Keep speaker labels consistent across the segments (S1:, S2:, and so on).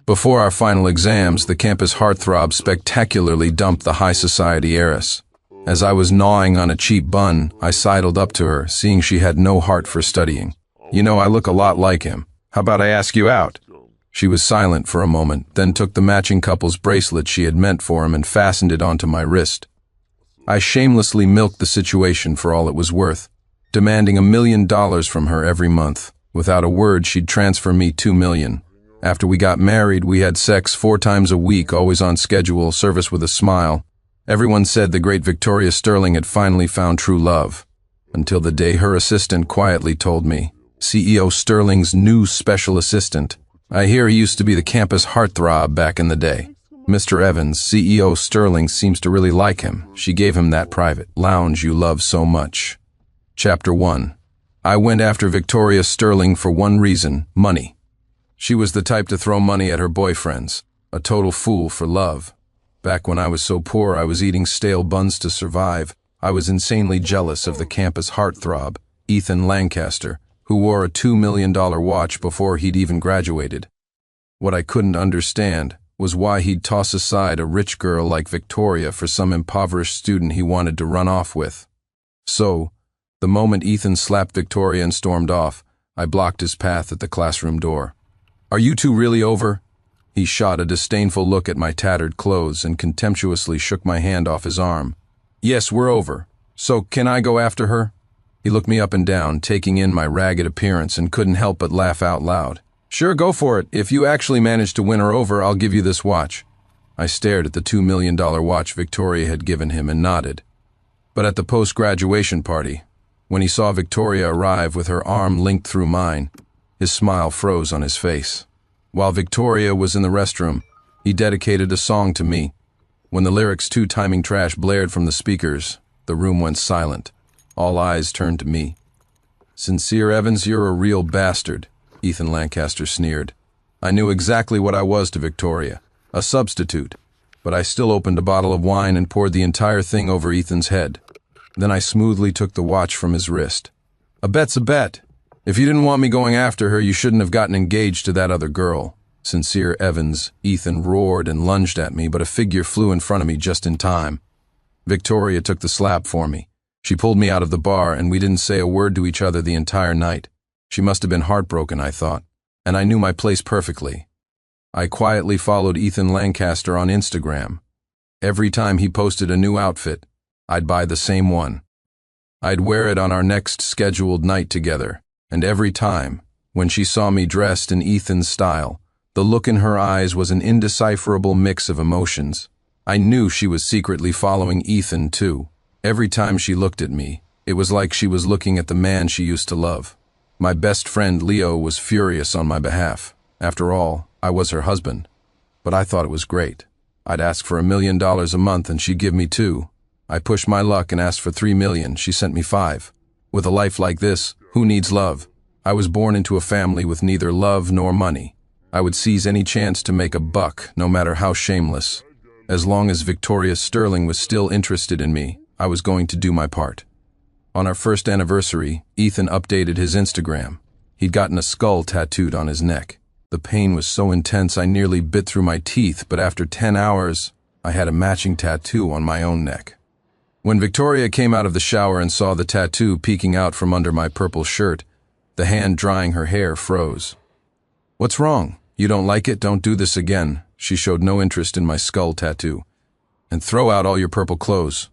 S1: Before our final exams, the campus heartthrob spectacularly dumped the high society heiress. As I was gnawing on a cheap bun, I sidled up to her, seeing she had no heart for studying. "You know, I look a lot like him. How about I ask you out?" She was silent for a moment, then took the matching couple's bracelet she had meant for him and fastened it onto my wrist. I shamelessly milked the situation for all it was worth, demanding $1 million from her every month. Without a word, she'd transfer me $2 million. After we got married, we had sex 4 times a week, always on schedule, service with a smile. Everyone said the great Victoria Sterling had finally found true love, until the day her assistant quietly told me, "CEO Sterling's new special assistant. I hear he used to be the campus heartthrob back in the day. Mr. Evans, CEO Sterling seems to really like him. She gave him that private lounge you love so much." Chapter 1. I went after Victoria Sterling for one reason: money. She was the type to throw money at her boyfriends, a total fool for love. Back when I was so poor I was eating stale buns to survive, I was insanely jealous of the campus heartthrob, Ethan Lancaster, who wore a $2 million watch before he'd even graduated. What I couldn't understand was why he'd toss aside a rich girl like Victoria for some impoverished student he wanted to run off with. So, the moment Ethan slapped Victoria and stormed off, I blocked his path at the classroom door. "Are you two really over?" He shot a disdainful look at my tattered clothes and contemptuously shook my hand off his arm. "Yes, we're over. So, can I go after her?" He looked me up and down, taking in my ragged appearance, and couldn't help but laugh out loud. "Sure, go for it. If you actually manage to win her over, I'll give you this watch." I stared at the $2 million watch Victoria had given him and nodded. But at the post-graduation party, when he saw Victoria arrive with her arm linked through mine, his smile froze on his face. While Victoria was in the restroom, he dedicated a song to me. When the lyrics "Two Timing Trash" blared from the speakers, the room went silent. All eyes turned to me. "Sincere Evans, you're a real bastard," Ethan Lancaster sneered. I knew exactly what I was to Victoria, a substitute, but I still opened a bottle of wine and poured the entire thing over Ethan's head. Then I smoothly took the watch from his wrist. "A bet's a bet. If you didn't want me going after her, you shouldn't have gotten engaged to that other girl." "Sincere Evans," Ethan roared and lunged at me, but a figure flew in front of me just in time. Victoria took the slap for me. She pulled me out of the bar, and we didn't say a word to each other the entire night. She must have been heartbroken, I thought, and I knew my place perfectly. I quietly followed Ethan Lancaster on Instagram. Every time he posted a new outfit, I'd buy the same one. I'd wear it on our next scheduled night together. And every time, when she saw me dressed in Ethan's style, the look in her eyes was an indecipherable mix of emotions. I knew she was secretly following Ethan, too. Every time she looked at me, it was like she was looking at the man she used to love. My best friend Leo was furious on my behalf. After all, I was her husband. But I thought it was great. I'd ask for $1 million a month and she'd give me 2. I pushed my luck and asked for $3 million. She sent me 5. With a life like this, who needs love? I was born into a family with neither love nor money. I would seize any chance to make a buck, no matter how shameless. As long as Victoria Sterling was still interested in me, I was going to do my part. On our first anniversary, Ethan updated his Instagram. He'd gotten a skull tattooed on his neck. The pain was so intense I nearly bit through my teeth, but after 10 hours, I had a matching tattoo on my own neck. When Victoria came out of the shower and saw the tattoo peeking out from under my purple shirt, the hand drying her hair froze. "What's wrong? You don't like it? Don't do this again." She showed no interest in my skull tattoo. "And throw out all your purple clothes."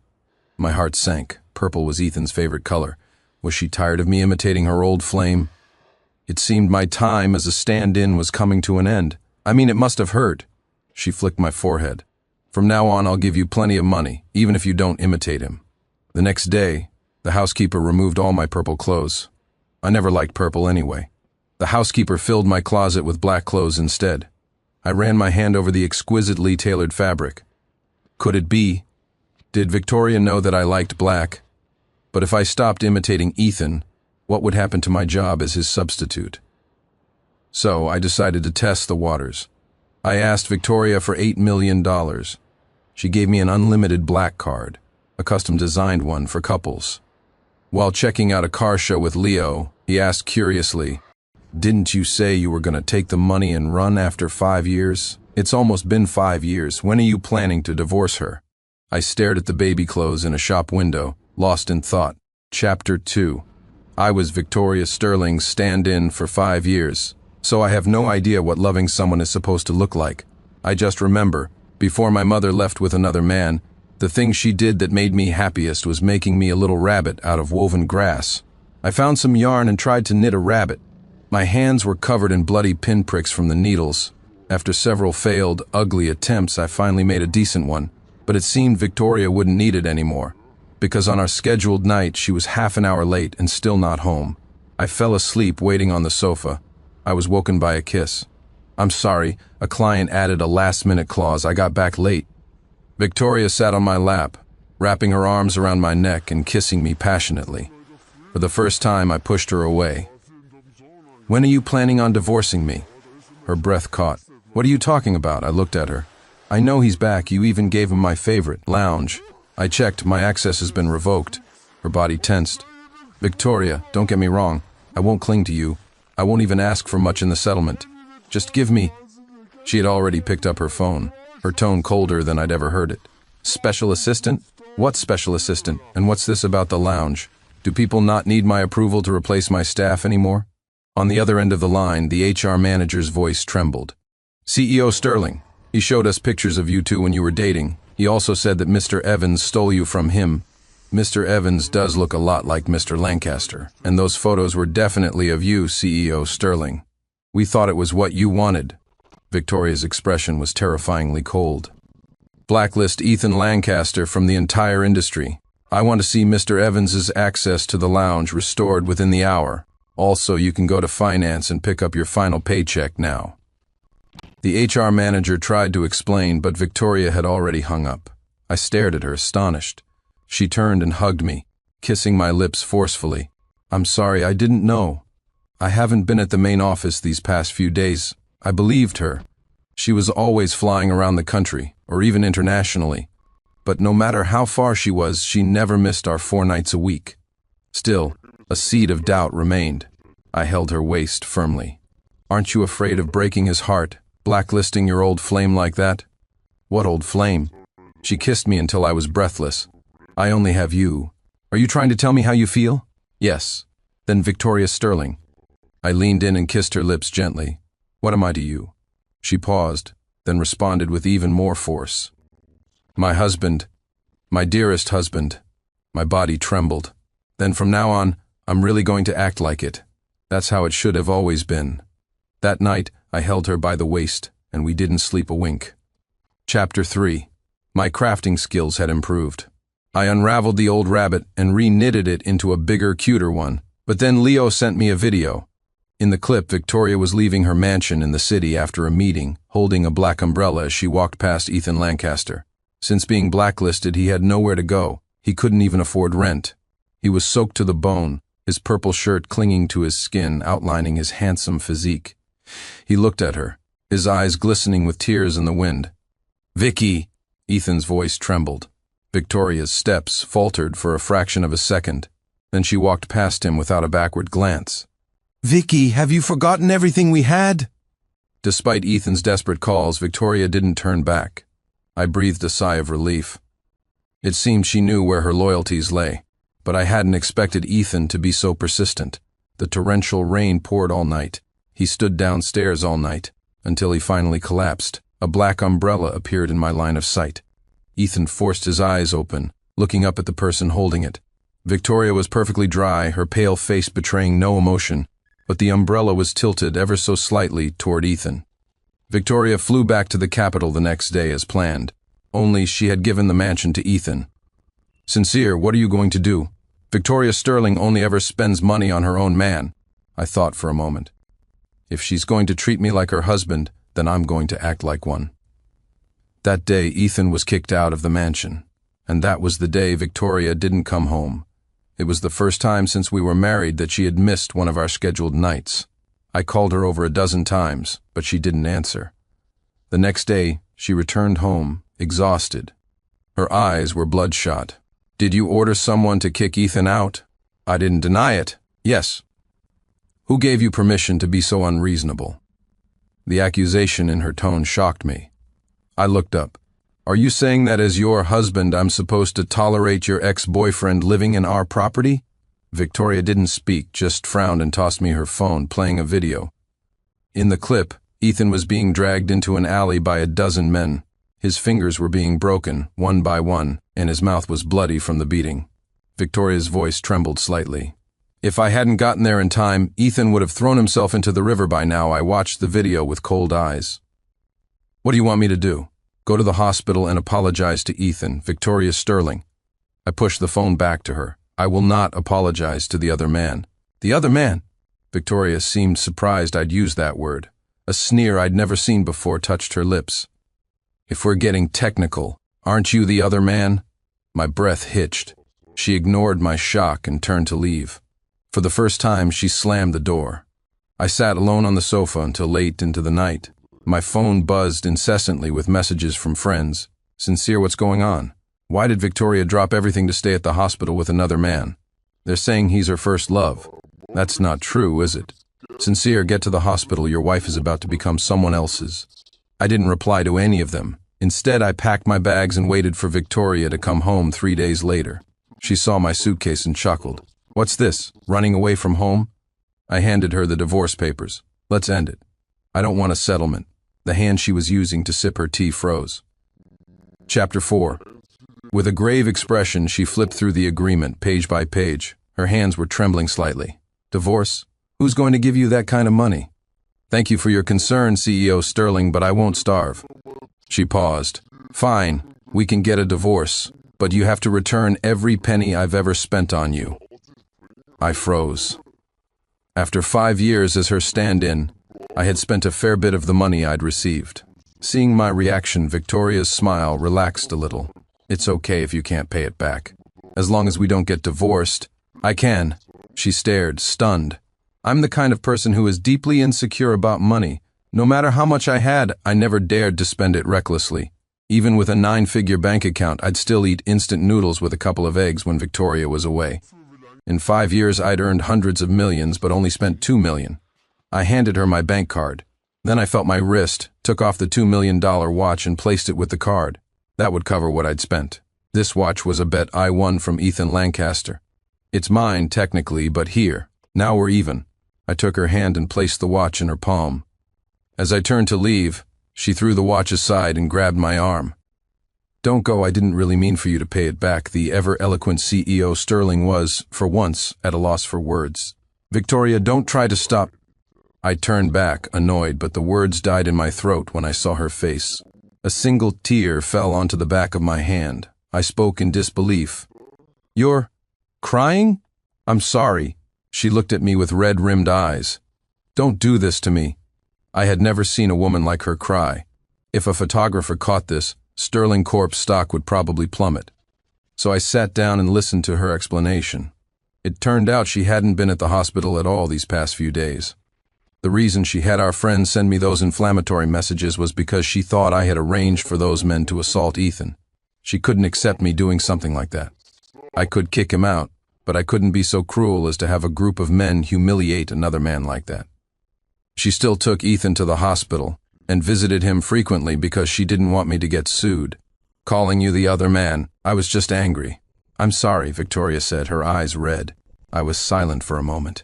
S1: My heart sank. Purple was Ethan's favorite color. Was she tired of me imitating her old flame? It seemed my time as a stand-in was coming to an end. I mean, it must have hurt. She flicked my forehead. "From now on, I'll give you plenty of money, even if you don't imitate him." The next day, the housekeeper removed all my purple clothes. I never liked purple anyway. The housekeeper filled my closet with black clothes instead. I ran my hand over the exquisitely tailored fabric. Could it be? Did Victoria know that I liked black? But if I stopped imitating Ethan, what would happen to my job as his substitute? So I decided to test the waters. I asked Victoria for $8 million. She gave me an unlimited black card, a custom-designed one for couples. While checking out a car show with Leo, he asked curiously, Didn't you say you were going to take the money and run after 5 years? It's almost been 5 years. When are you planning to divorce her? I stared at the baby clothes in a shop window, lost in thought. Chapter 2. I was Victoria Sterling's stand-in for 5 years, so I have no idea what loving someone is supposed to look like. I just remember, before my mother left with another man, the thing she did that made me happiest was making me a little rabbit out of woven grass. I found some yarn and tried to knit a rabbit. My hands were covered in bloody pinpricks from the needles. After several failed, ugly attempts, I finally made a decent one, but it seemed Victoria wouldn't need it anymore, because on our scheduled night she was half an hour late and still not home. I fell asleep waiting on the sofa. I was woken by a kiss. I'm sorry, a client added a last-minute clause. I got back late. Victoria sat on my lap, wrapping her arms around my neck and kissing me passionately. For the first time, I pushed her away. When are you planning on divorcing me? Her breath caught. What are you talking about? I looked at her. I know he's back. You even gave him my favorite, lounge. I checked. My access has been revoked. Her body tensed. Victoria, don't get me wrong. I won't cling to you. I won't even ask for much in the settlement. Just give me... She had already picked up her phone, her tone colder than I'd ever heard it. Special assistant? What special assistant? And what's this about the lounge? Do people not need my approval to replace my staff anymore? On the other end of the line, the HR manager's voice trembled. CEO Sterling, he showed us pictures of you two when you were dating. He also said that Mr. Evans stole you from him. Mr. Evans does look a lot like Mr. Lancaster, and those photos were definitely of you, CEO Sterling. We thought it was what you wanted. Victoria's expression was terrifyingly cold. Blacklist Ethan Lancaster from the entire industry. I want to see Mr. Evans's access to the lounge restored within the hour. Also, you can go to finance and pick up your final paycheck now. The HR manager tried to explain, but Victoria had already hung up. I stared at her, astonished. She turned and hugged me, kissing my lips forcefully. I'm sorry, I didn't know. I haven't been at the main office these past few days. I believed her. She was always flying around the country, or even internationally. But no matter how far she was, she never missed our 4 nights a week. Still, a seed of doubt remained. I held her waist firmly. Aren't you afraid of breaking his heart, blacklisting your old flame like that? What old flame? She kissed me until I was breathless. I only have you. Are you trying to tell me how you feel? Yes. Then Victoria Sterling. I leaned in and kissed her lips gently. What am I to you? She paused, then responded with even more force. My husband. My dearest husband. My body trembled. Then from now on, I'm really going to act like it. That's how it should have always been. That night, I held her by the waist, and we didn't sleep a wink. Chapter 3. My crafting skills had improved. I unraveled the old rabbit and re-knitted it into a bigger, cuter one. But then Leo sent me a video. In the clip, Victoria was leaving her mansion in the city after a meeting, holding a black umbrella as she walked past Ethan Lancaster. Since being blacklisted, he had nowhere to go. He couldn't even afford rent. He was soaked to the bone, his purple shirt clinging to his skin, outlining his handsome physique. He looked at her, his eyes glistening with tears in the wind. Vicky! Ethan's voice trembled. Victoria's steps faltered for a fraction of a second. Then she walked past him without a backward glance. Vicky, have you forgotten everything we had? Despite Ethan's desperate calls, Victoria didn't turn back. I breathed a sigh of relief. It seemed she knew where her loyalties lay, but I hadn't expected Ethan to be so persistent. The torrential rain poured all night. He stood downstairs all night, until he finally collapsed. A black umbrella appeared in my line of sight. Ethan forced his eyes open, looking up at the person holding it. Victoria was perfectly dry, her pale face betraying no emotion, but the umbrella was tilted ever so slightly toward Ethan. Victoria flew back to the capital the next day as planned, only she had given the mansion to Ethan. Sincere, what are you going to do? Victoria Sterling only ever spends money on her own man. I thought for a moment. If she's going to treat me like her husband, then I'm going to act like one. That day, Ethan was kicked out of the mansion, and that was the day Victoria didn't come home. It was the first time since we were married that she had missed one of our scheduled nights. I called her over a dozen times, but she didn't answer. The next day, she returned home, exhausted. Her eyes were bloodshot. Did you order someone to kick Ethan out? I didn't deny it. Yes. Who gave you permission to be so unreasonable? The accusation in her tone shocked me. I looked up. Are you saying that as your husband I'm supposed to tolerate your ex-boyfriend living in our property? Victoria didn't speak, just frowned and tossed me her phone, playing a video. In the clip, Ethan was being dragged into an alley by a dozen men. His fingers were being broken, one by one, and his mouth was bloody from the beating. Victoria's voice trembled slightly. If I hadn't gotten there in time, Ethan would have thrown himself into the river by now. I watched the video with cold eyes. What do you want me to do? Go to the hospital and apologize to Ethan, Victoria Sterling. I pushed the phone back to her. I will not apologize to the other man. The other man? Victoria seemed surprised I'd used that word. A sneer I'd never seen before touched her lips. If we're getting technical, aren't you the other man? My breath hitched. She ignored my shock and turned to leave. For the first time, she slammed the door. I sat alone on the sofa until late into the night. My phone buzzed incessantly with messages from friends. Sincere, what's going on? Why did Victoria drop everything to stay at the hospital with another man? They're saying he's her first love. That's not true, is it? Sincere, get to the hospital. Your wife is about to become someone else's. I didn't reply to any of them. Instead, I packed my bags and waited for Victoria to come home 3 days later. She saw my suitcase and chuckled. What's this? Running away from home? I handed her the divorce papers. Let's end it. I don't want a settlement. The hand she was using to sip her tea froze. Chapter 4. With a grave expression, she flipped through the agreement, page by page. Her hands were trembling slightly. Divorce? Who's going to give you that kind of money? Thank you for your concern, CEO Sterling, but I won't starve. She paused. Fine, we can get a divorce, but you have to return every penny I've ever spent on you. I froze. After 5 years as her stand-in, I had spent a fair bit of the money I'd received. Seeing my reaction, Victoria's smile relaxed a little. It's okay if you can't pay it back. As long as we don't get divorced, I can. She stared, stunned. I'm the kind of person who is deeply insecure about money. No matter how much I had, I never dared to spend it recklessly. Even with a 9-figure bank account, I'd still eat instant noodles with a couple of eggs when Victoria was away. In 5 years, I'd earned hundreds of millions, but only spent $2 million. I handed her my bank card. Then I felt my wrist, took off the $2 million watch and placed it with the card. That would cover what I'd spent. This watch was a bet I won from Ethan Lancaster. It's mine, technically, but here. Now we're even. I took her hand and placed the watch in her palm. As I turned to leave, she threw the watch aside and grabbed my arm. Don't go, I didn't really mean for you to pay it back. The ever-eloquent CEO Sterling was, for once, at a loss for words. Victoria, don't try to stop. I turned back, annoyed, but the words died in my throat when I saw her face. A single tear fell onto the back of my hand. I spoke in disbelief. You're crying? I'm sorry. She looked at me with red-rimmed eyes. Don't do this to me. I had never seen a woman like her cry. If a photographer caught this, Sterling Corp's stock would probably plummet. So I sat down and listened to her explanation. It turned out she hadn't been at the hospital at all these past few days. The reason she had our friends send me those inflammatory messages was because she thought I had arranged for those men to assault Ethan. She couldn't accept me doing something like that. I could kick him out, but I couldn't be so cruel as to have a group of men humiliate another man like that. She still took Ethan to the hospital and visited him frequently because she didn't want me to get sued. Calling you the other man, I was just angry. I'm sorry, Victoria said, her eyes red. I was silent for a moment.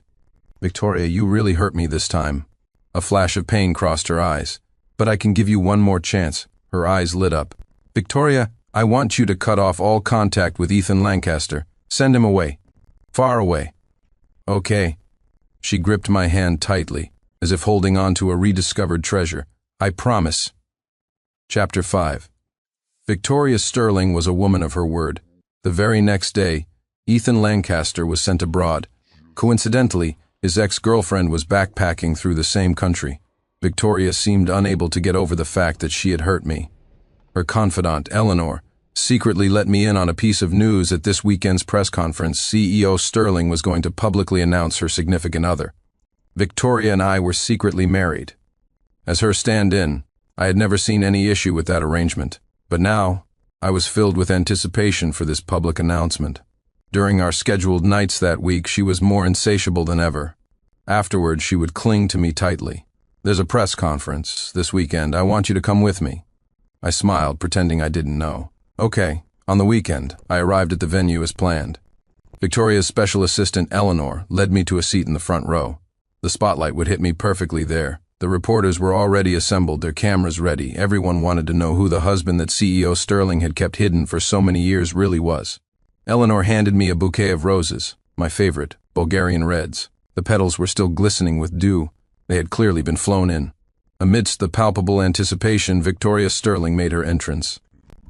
S1: Victoria, you really hurt me this time. A flash of pain crossed her eyes. But I can give you one more chance. Her eyes lit up. Victoria, I want you to cut off all contact with Ethan Lancaster. Send him away. Far away. Okay. She gripped my hand tightly, as if holding on to a rediscovered treasure. I promise. Chapter 5. Victoria Sterling was a woman of her word. The very next day, Ethan Lancaster was sent abroad. Coincidentally, his ex-girlfriend was backpacking through the same country. Victoria seemed unable to get over the fact that she had hurt me. Her confidant, Eleanor, secretly let me in on a piece of news at this weekend's press conference. CEO Sterling was going to publicly announce her significant other. Victoria and I were secretly married. As her stand-in, I had never seen any issue with that arrangement, but now I was filled with anticipation for this public announcement. During our scheduled nights that week, she was more insatiable than ever. Afterward, she would cling to me tightly. "There's a press conference this weekend. I want you to come with me." I smiled, pretending I didn't know. "Okay." On the weekend, I arrived at the venue as planned. Victoria's special assistant, Eleanor, led me to a seat in the front row. The spotlight would hit me perfectly there. The reporters were already assembled, their cameras ready. Everyone wanted to know who the husband that CEO Sterling had kept hidden for so many years really was. Eleanor handed me a bouquet of roses, my favorite, Bulgarian reds. The petals were still glistening with dew. They had clearly been flown in. Amidst the palpable anticipation, Victoria Sterling made her entrance.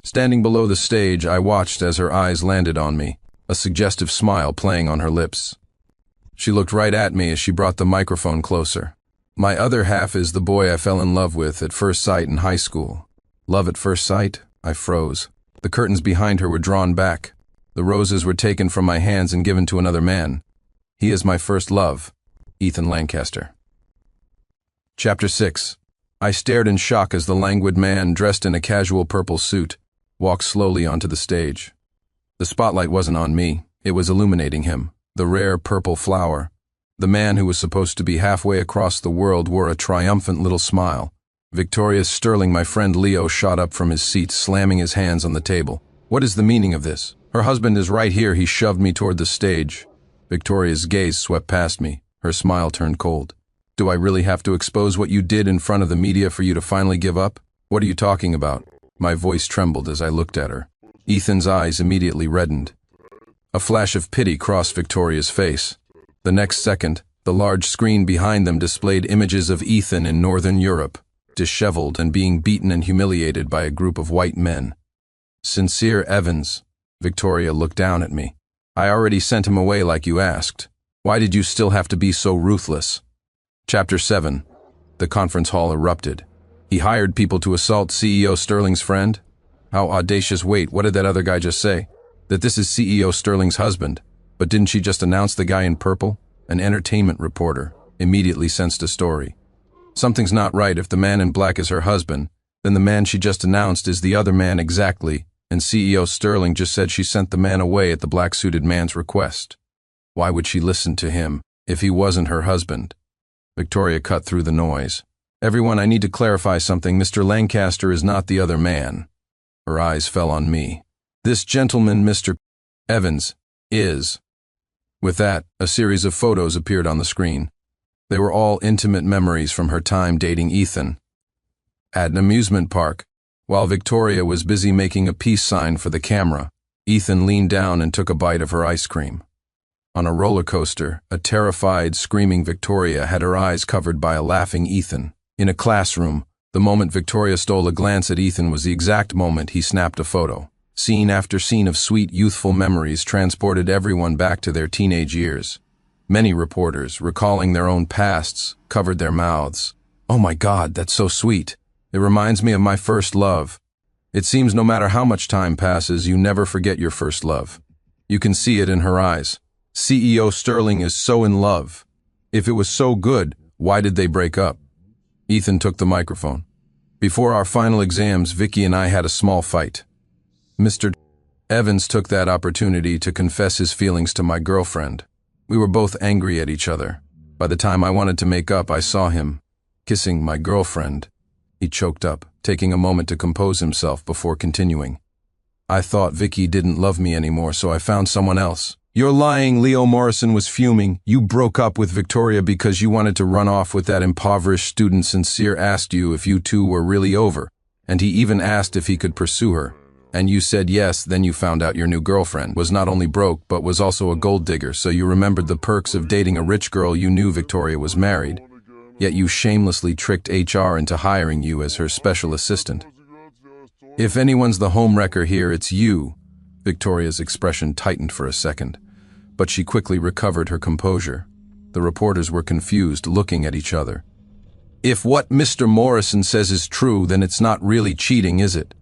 S1: Standing below the stage, I watched as her eyes landed on me, a suggestive smile playing on her lips. She looked right at me as she brought the microphone closer. "My other half is the boy I fell in love with at first sight in high school." Love at first sight? I froze. The curtains behind her were drawn back. The roses were taken from my hands and given to another man. "He is my first love, Ethan Lancaster." Chapter 6. I stared in shock as the languid man, dressed in a casual purple suit, walked slowly onto the stage. The spotlight wasn't on me. It was illuminating him, the rare purple flower. The man who was supposed to be halfway across the world wore a triumphant little smile. Victoria Sterling, my friend Leo, shot up from his seat, slamming his hands on the table. "What is the meaning of this? Her husband is right here." He shoved me toward the stage. Victoria's gaze swept past me. Her smile turned cold. "Do I really have to expose what you did in front of the media for you to finally give up? What are you talking about?" My voice trembled as I looked at her. Ethan's eyes immediately reddened. A flash of pity crossed Victoria's face. The next second, the large screen behind them displayed images of Ethan in Northern Europe, disheveled and being beaten and humiliated by a group of white men. "Sincere Evans." Victoria looked down at me. "I already sent him away like you asked. Why did you still have to be so ruthless?" Chapter 7. The conference hall erupted. "He hired people to assault CEO Sterling's friend? How audacious." "Wait, what did that other guy just say?" "That this is CEO Sterling's husband. But didn't she just announce the guy in purple?" An entertainment reporter immediately sensed a story. "Something's not right. If the man in black is her husband, then the man she just announced is the other man exactly, and CEO Sterling just said she sent the man away at the black-suited man's request. Why would she listen to him if he wasn't her husband?" Victoria cut through the noise. "Everyone, I need to clarify something. Mr. Lancaster is not the other man." Her eyes fell on me. "This gentleman, Mr. Evans, is." With that, a series of photos appeared on the screen. They were all intimate memories from her time dating Ethan. At an amusement park, while Victoria was busy making a peace sign for the camera, Ethan leaned down and took a bite of her ice cream. On a roller coaster, a terrified, screaming Victoria had her eyes covered by a laughing Ethan. In a classroom, the moment Victoria stole a glance at Ethan was the exact moment he snapped a photo. Scene after scene of sweet, youthful memories transported everyone back to their teenage years. Many reporters, recalling their own pasts, covered their mouths. "Oh my God, that's so sweet. It reminds me of my first love." It seems no matter how much time passes, you never forget your first love. You can see it in her eyes. CEO Sterling is so in love. If it was so good, why did they break up? Ethan took the microphone. "Before our final exams, Vicky and I had a small fight. Mr. Evans took that opportunity to confess his feelings to my girlfriend. We were both angry at each other. By the time I wanted to make up, I saw him kissing my girlfriend." He choked up, taking a moment to compose himself before continuing. "I thought Vicky didn't love me anymore, so I found someone else." "You're lying." Leo Morrison was fuming. "You broke up with Victoria because you wanted to run off with that impoverished student. Sincere asked you if you two were really over, and he even asked if he could pursue her. And you said yes. Then you found out your new girlfriend was not only broke but was also a gold digger, so you remembered the perks of dating a rich girl. You knew Victoria was married, yet you shamelessly tricked HR into hiring you as her special assistant. If anyone's the homewrecker here, it's you." Victoria's expression tightened for a second, but she quickly recovered her composure. The reporters were confused, looking at each other. "If what Mr. Morrison says is true, then it's not really cheating, is it?"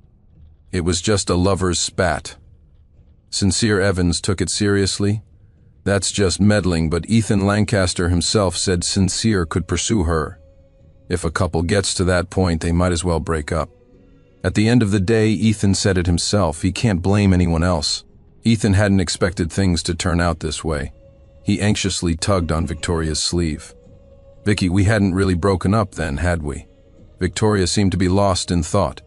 S1: "It was just a lover's spat." Sincere Evans took it seriously. "That's just meddling, but Ethan Lancaster himself said Sincere could pursue her. If a couple gets to that point, they might as well break up. At the end of the day, Ethan said it himself, he can't blame anyone else." Ethan hadn't expected things to turn out this way. He anxiously tugged on Victoria's sleeve. Vicky, we hadn't really broken up then, had we? Victoria seemed to be lost in thought.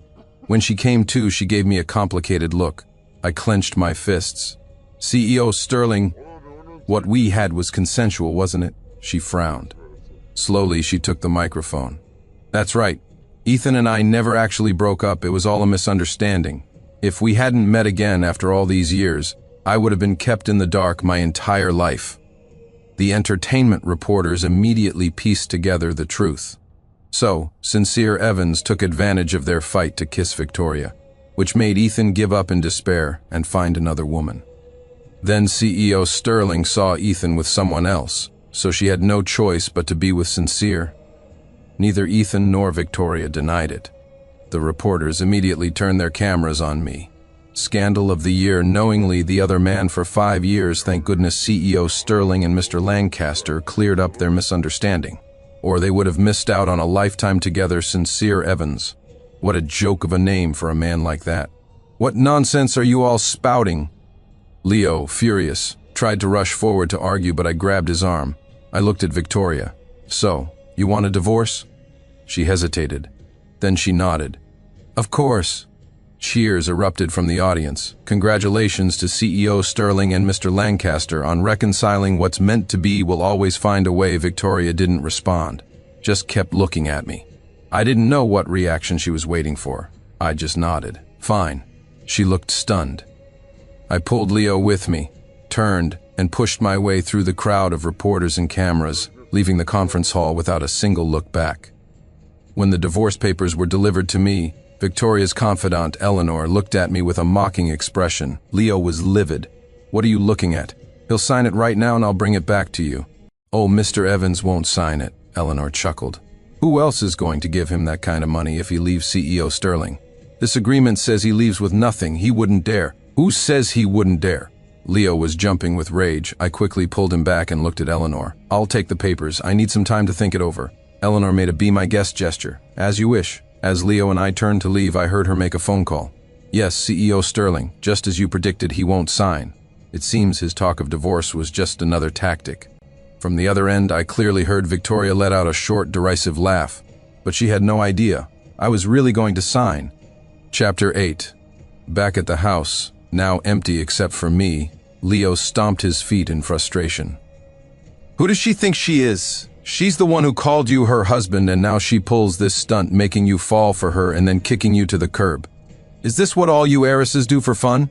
S1: When she came to, she gave me a complicated look. I clenched my fists. CEO Sterling, what we had was consensual, wasn't it? She frowned. Slowly, she took the microphone. That's right. Ethan and I never actually broke up. It was all a misunderstanding. If we hadn't met again after all these years, I would have been kept in the dark my entire life. The entertainment reporters immediately pieced together the truth. So, Sincere Evans took advantage of their fight to kiss Victoria, which made Ethan give up in despair and find another woman. Then CEO Sterling saw Ethan with someone else, so she had no choice but to be with Sincere. Neither Ethan nor Victoria denied it. The reporters immediately turned their cameras on me. Scandal of the year, knowingly the other man for 5 years. Thank goodness CEO Sterling and Mr. Lancaster cleared up their misunderstanding, or they would have missed out on a lifetime together. Sincere Evans. What a joke of a name for a man like that. What nonsense are you all spouting? Leo, furious, tried to rush forward to argue, but I grabbed his arm. I looked at Victoria. So, you want a divorce? She hesitated. Then she nodded. Of course. Cheers erupted from the audience. Congratulations to CEO Sterling and Mr. Lancaster on reconciling. What's meant to be will always find a way. Victoria didn't respond, just kept looking at me. I didn't know what reaction she was waiting for. I just nodded. Fine. She looked stunned. I pulled Leo with me, turned, and pushed my way through the crowd of reporters and cameras, leaving the conference hall without a single look back. When the divorce papers were delivered to me, Victoria's confidant, Eleanor, looked at me with a mocking expression. Leo was livid. What are you looking at? He'll sign it right now and I'll bring it back to you. Oh, Mr. Evans won't sign it, Eleanor chuckled. Who else is going to give him that kind of money if he leaves CEO Sterling? This agreement says he leaves with nothing. He wouldn't dare. Who says he wouldn't dare? Leo was jumping with rage. I quickly pulled him back and looked at Eleanor. I'll take the papers. I need some time to think it over. Eleanor made a be my guest gesture. As you wish. As Leo and I turned to leave, I heard her make a phone call. Yes, CEO Sterling, just as you predicted, he won't sign. It seems his talk of divorce was just another tactic. From the other end, I clearly heard Victoria let out a short, derisive laugh. But she had no idea. I was really going to sign. Chapter 8. Back at the house, now empty except for me, Leo stomped his feet in frustration. Who does she think she is? She's the one who called you her husband, and now she pulls this stunt, making you fall for her and then kicking you to the curb. Is this what all you heiresses do for fun?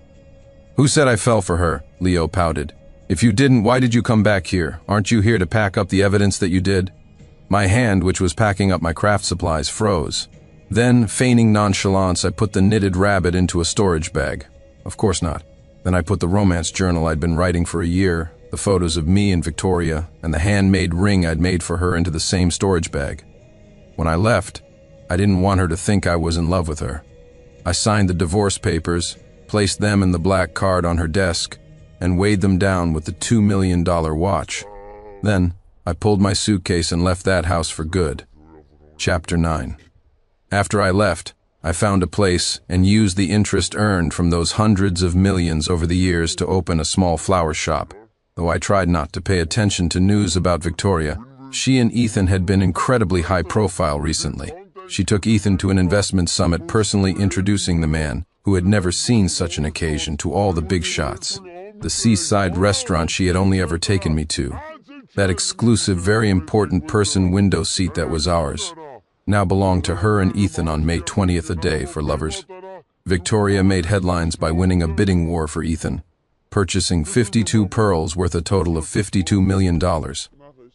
S1: Who said I fell for her? Leo pouted. If you didn't, why did you come back here? Aren't you here to pack up the evidence that you did? My hand, which was packing up my craft supplies, froze. Then, feigning nonchalance, I put the knitted rabbit into a storage bag. Of course not. Then I put the romance journal I'd been writing for a year, the photos of me and Victoria, and the handmade ring I'd made for her into the same storage bag. When I left, I didn't want her to think I was in love with her. I signed the divorce papers, placed them in the black card on her desk, and weighed them down with the $2 million watch. Then, I pulled my suitcase and left that house for good. Chapter 9. After I left, I found a place and used the interest earned from those hundreds of millions over the years to open a small flower shop. Though I tried not to pay attention to news about Victoria, she and Ethan had been incredibly high profile recently. She took Ethan to an investment summit, personally introducing the man, who had never seen such an occasion, to all the big shots. The seaside restaurant she had only ever taken me to. That exclusive, very important person window seat that was ours, now belonged to her and Ethan on May 20th, a day for lovers. Victoria made headlines by winning a bidding war for Ethan, purchasing 52 pearls worth a total of $52 million.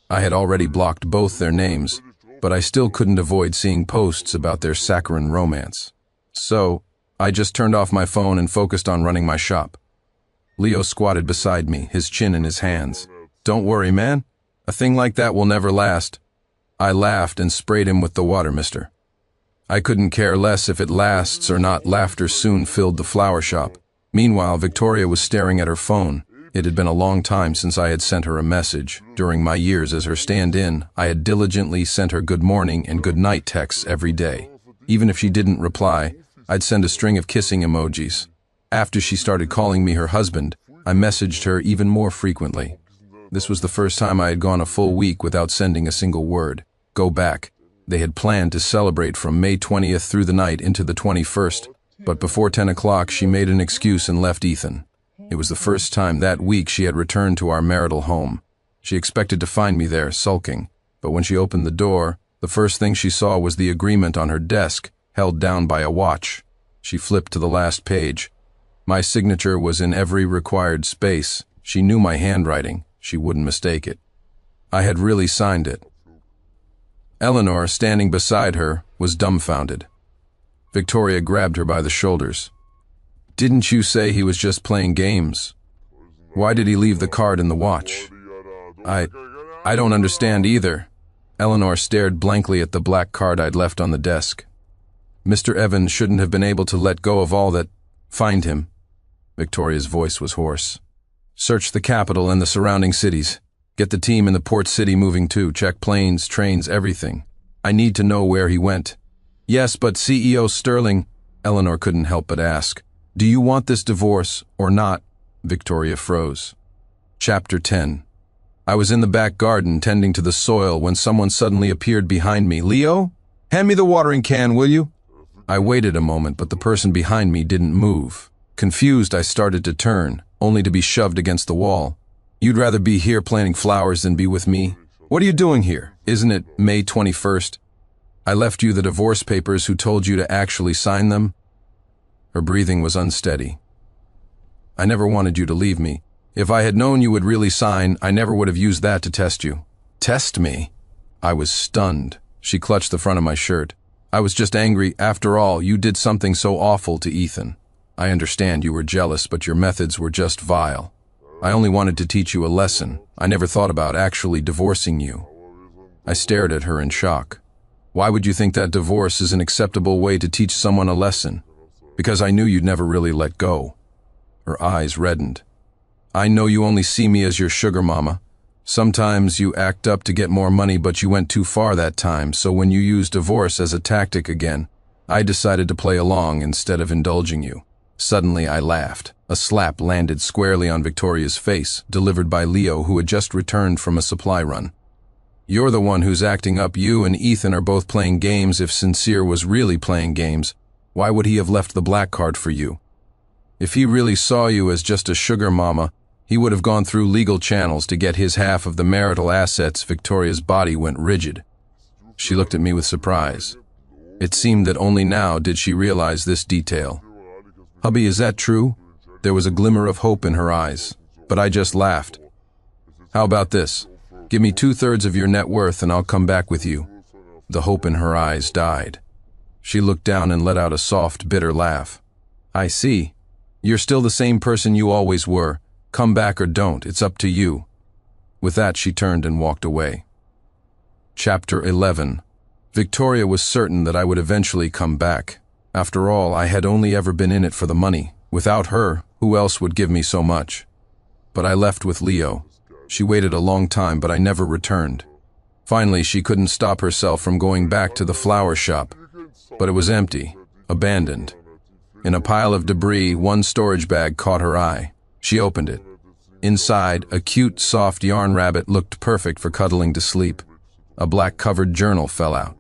S1: I had already blocked both their names, but I still couldn't avoid seeing posts about their saccharine romance. So, I just turned off my phone and focused on running my shop. Leo squatted beside me, his chin in his hands. Don't worry, man. A thing like that will never last. I laughed and sprayed him with the water mister. I couldn't care less if it lasts or not. Laughter soon filled the flower shop. Meanwhile, Victoria was staring at her phone. It had been a long time since I had sent her a message. During my years as her stand-in, I had diligently sent her good morning and good night texts every day. Even if she didn't reply, I'd send a string of kissing emojis. After she started calling me her husband, I messaged her even more frequently. This was the first time I had gone a full week without sending a single word. go back. They had planned to celebrate from May 20th through the night into the 21st, but before 10 o'clock she made an excuse and left Ethan. It was the first time that week she had returned to our marital home. She expected to find me there, sulking, but when she opened the door, the first thing she saw was the agreement on her desk, held down by a watch. She flipped to the last page. My signature was in every required space. She knew my handwriting. She wouldn't mistake it. I had really signed it. Eleanor, standing beside her, was dumbfounded. Victoria grabbed her by the shoulders. "Didn't you say he was just playing games? Why did he leave the card in the watch?" I don't understand either." Eleanor stared blankly at the black card I'd left on the desk. "Mr. Evans shouldn't have been able to let go of all that. Find him." Victoria's voice was hoarse. "Search the capital and the surrounding cities. Get the team in the port city moving too. Check planes, trains, everything. I need to know where he went." "Yes, but CEO Sterling," Eleanor couldn't help but ask, "do you want this divorce or not?" Victoria froze. Chapter 10. I was in the back garden tending to the soil when someone suddenly appeared behind me. "Leo, hand me the watering can, will you?" I waited a moment, but the person behind me didn't move. Confused, I started to turn, only to be shoved against the wall. "You'd rather be here planting flowers than be with me? What are you doing here? Isn't it May 21st? I left you the divorce papers. Who told you to actually sign them?" Her breathing was unsteady. "I never wanted you to leave me. If I had known you would really sign, I never would have used that to test you." "Test me?" I was stunned. She clutched the front of my shirt. "I was just angry. After all, you did something so awful to Ethan. I understand you were jealous, but your methods were just vile. I only wanted to teach you a lesson. I never thought about actually divorcing you." I stared at her in shock. "Why would you think that divorce is an acceptable way to teach someone a lesson?" "Because I knew you'd never really let go." Her eyes reddened. "I know you only see me as your sugar mama. Sometimes you act up to get more money, but you went too far that time, so when you used divorce as a tactic again, I decided to play along instead of indulging you." Suddenly I laughed. A slap landed squarely on Victoria's face, delivered by Leo, who had just returned from a supply run. "You're the one who's acting up. You and Ethan are both playing games. If Sincere was really playing games, why would he have left the black card for you? If he really saw you as just a sugar mama, he would have gone through legal channels to get his half of the marital assets." Victoria's body went rigid. She looked at me with surprise. It seemed that only now did she realize this detail. "Hubby, is that true?" There was a glimmer of hope in her eyes, but I just laughed. "How about this? Give me 2/3 of your net worth and I'll come back with you." The hope in her eyes died. She looked down and let out a soft, bitter laugh. "I see. You're still the same person you always were. Come back or don't, it's up to you." With that, she turned and walked away. Chapter 11. Victoria was certain that I would eventually come back. After all, I had only ever been in it for the money. Without her, who else would give me so much? But I left with Leo. She waited a long time, but I never returned. Finally, she couldn't stop herself from going back to the flower shop. But it was empty, abandoned. In a pile of debris, one storage bag caught her eye. She opened it. Inside, a cute, soft yarn rabbit looked perfect for cuddling to sleep. A black-covered journal fell out.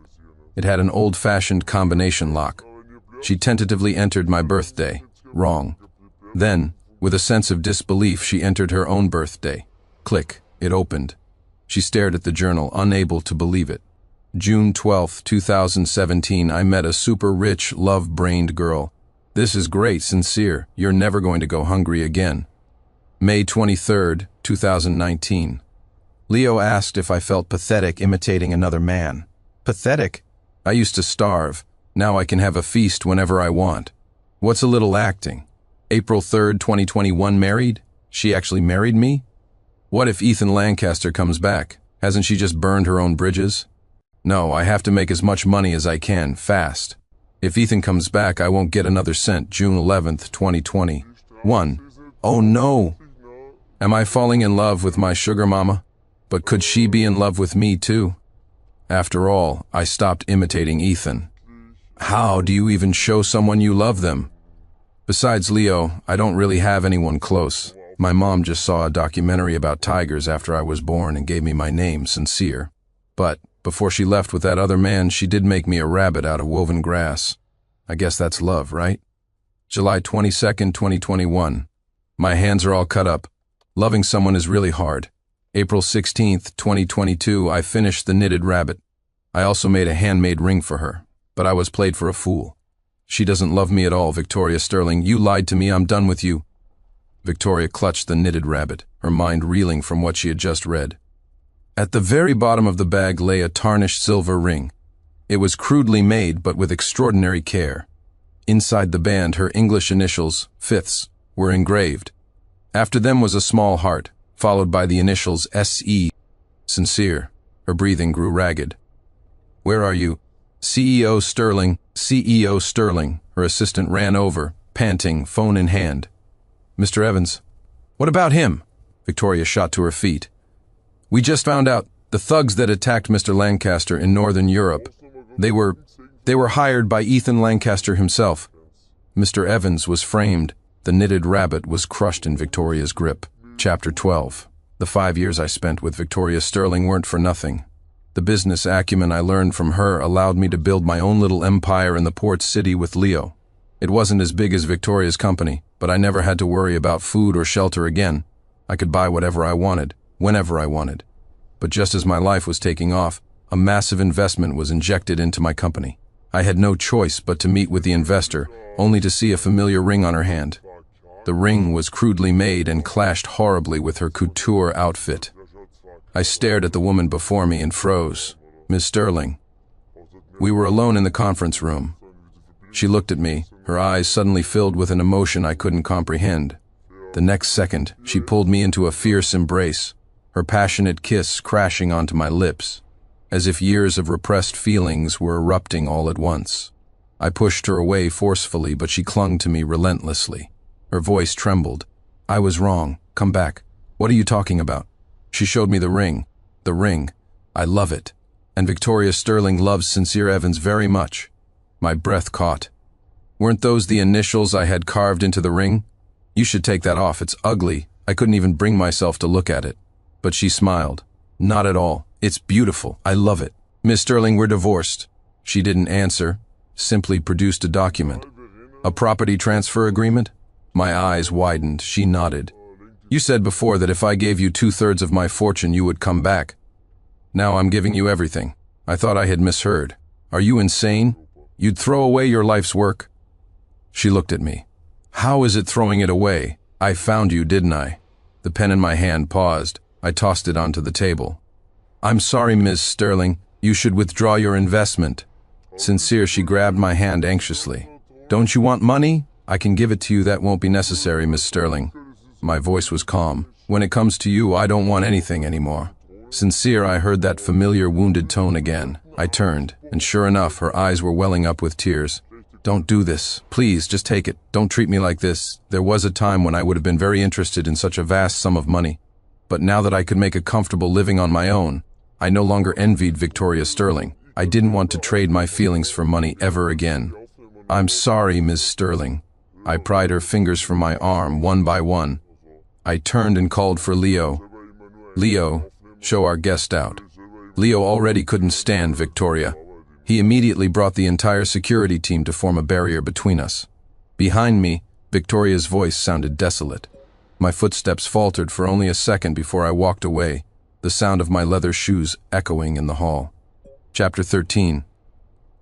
S1: It had an old-fashioned combination lock. She tentatively entered my birthday. Wrong. Then, with a sense of disbelief, she entered her own birthday. Click. It opened. She stared at the journal, unable to believe it. June 12, 2017, I met a super-rich, love-brained girl. This is great, Sincere. You're never going to go hungry again. May 23, 2019. Leo asked if I felt pathetic imitating another man. Pathetic? I used to starve. Now I can have a feast whenever I want. What's a little acting? April 3, 2021, married? She actually married me? What if Ethan Lancaster comes back? Hasn't she just burned her own bridges? No, I have to make as much money as I can, fast. If Ethan comes back, I won't get another cent. June 11th, 2021. Oh no! Am I falling in love with my sugar mama? But could she be in love with me too? After all, I stopped imitating Ethan. How do you even show someone you love them? Besides Leo, I don't really have anyone close. My mom just saw a documentary about tigers after I was born and gave me my name, Sincere. But Before she left with that other man, she did make me a rabbit out of woven grass. I guess that's love, right? July 22nd, 2021. My hands are all cut up. Loving someone is really hard. April 16th, 2022, I finished the knitted rabbit. I also made a handmade ring for her, but I was played for a fool. She doesn't love me at all, Victoria Sterling. You lied to me. I'm done with you. Victoria clutched the knitted rabbit, her mind reeling from what she had just read. At the very bottom of the bag lay a tarnished silver ring. It was crudely made, but with extraordinary care. Inside the band, her English initials, fifths, were engraved. After them was a small heart, followed by the initials S.E. Sincere. Her breathing grew ragged. Where are you? CEO Sterling, CEO Sterling. Her assistant ran over, panting, phone in hand. Mr. Evans. What about him? Victoria shot to her feet. We just found out. The thugs that attacked Mr. Lancaster in Northern Europe. They were hired by Ethan Lancaster himself. Mr. Evans was framed. The knitted rabbit was crushed in Victoria's grip. Chapter 12. The 5 years I spent with Victoria Sterling weren't for nothing. The business acumen I learned from her allowed me to build my own little empire in the port city with Leo. It wasn't as big as Victoria's company, but I never had to worry about food or shelter again. I could buy whatever I wanted, whenever I wanted. But just as my life was taking off, a massive investment was injected into my company. I had no choice but to meet with the investor, only to see a familiar ring on her hand. The ring was crudely made and clashed horribly with her couture outfit. I stared at the woman before me and froze. Miss Sterling. We were alone in the conference room. She looked at me, her eyes suddenly filled with an emotion I couldn't comprehend. The next second, she pulled me into a fierce embrace, her passionate kiss crashing onto my lips, as if years of repressed feelings were erupting all at once. I pushed her away forcefully, but she clung to me relentlessly. Her voice trembled. I was wrong. Come back. What are you talking about? She showed me the ring. The ring. I love it. And Victoria Sterling loves Sincere Evans very much. My breath caught. Weren't those the initials I had carved into the ring? You should take that off. It's ugly. I couldn't even bring myself to look at it. But she smiled. Not at all. It's beautiful. I love it. Miss Sterling, we're divorced. She didn't answer, simply produced a document. A property transfer agreement? My eyes widened. She nodded. You said before that if I gave you 2/3 of my fortune, you would come back. Now I'm giving you everything. I thought I had misheard. Are you insane? You'd throw away your life's work? She looked at me. How is it throwing it away? I found you, didn't I? The pen in my hand paused. I tossed it onto the table. I'm sorry, Ms. Sterling. You should withdraw your investment. Sincere, she grabbed my hand anxiously. Don't you want money? I can give it to you. That won't be necessary, Miss Sterling. My voice was calm. When it comes to you, I don't want anything anymore. Sincere, I heard that familiar wounded tone again. I turned, and sure enough, her eyes were welling up with tears. Don't do this. Please, just take it. Don't treat me like this. There was a time when I would have been very interested in such a vast sum of money. But now that I could make a comfortable living on my own, I no longer envied Victoria Sterling. I didn't want to trade my feelings for money ever again. I'm sorry, Ms. Sterling. I pried her fingers from my arm one by one. I turned and called for Leo. Leo, show our guest out. Leo already couldn't stand Victoria. He immediately brought the entire security team to form a barrier between us. Behind me, Victoria's voice sounded desolate. My footsteps faltered for only a second before I walked away, the sound of my leather shoes echoing in the hall. Chapter 13.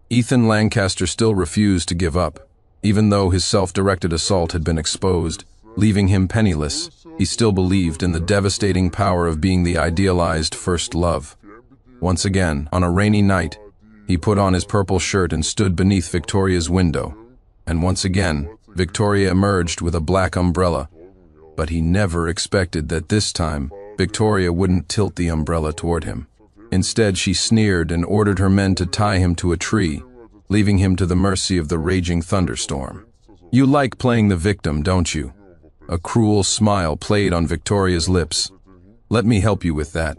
S1: Ethan Lancaster still refused to give up. Even though his self-directed assault had been exposed, leaving him penniless, he still believed in the devastating power of being the idealized first love. Once again, on a rainy night, he put on his purple shirt and stood beneath Victoria's window. And once again, Victoria emerged with a black umbrella. But he never expected that this time, Victoria wouldn't tilt the umbrella toward him. Instead, she sneered and ordered her men to tie him to a tree, leaving him to the mercy of the raging thunderstorm. You like playing the victim, don't you? A cruel smile played on Victoria's lips. Let me help you with that.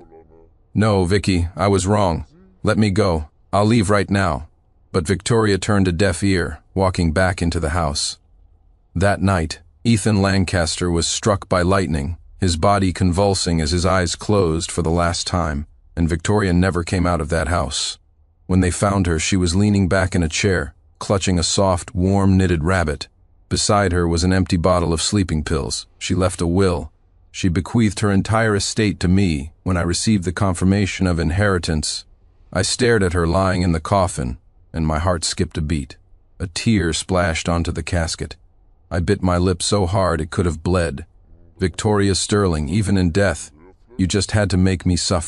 S1: No, Vicky, I was wrong. Let me go. I'll leave right now. But Victoria turned a deaf ear, walking back into the house. That night, Ethan Lancaster was struck by lightning, his body convulsing as his eyes closed for the last time. and Victoria never came out of that house. When they found her, she was leaning back in a chair, clutching a soft, warm, knitted rabbit. Beside her was an empty bottle of sleeping pills. She left a will. She bequeathed her entire estate to me when I received the confirmation of inheritance. I stared at her lying in the coffin, and my heart skipped a beat. A tear splashed onto the casket. I bit my lip so hard it could have bled. Victoria Sterling, even in death, you just had to make me suffer.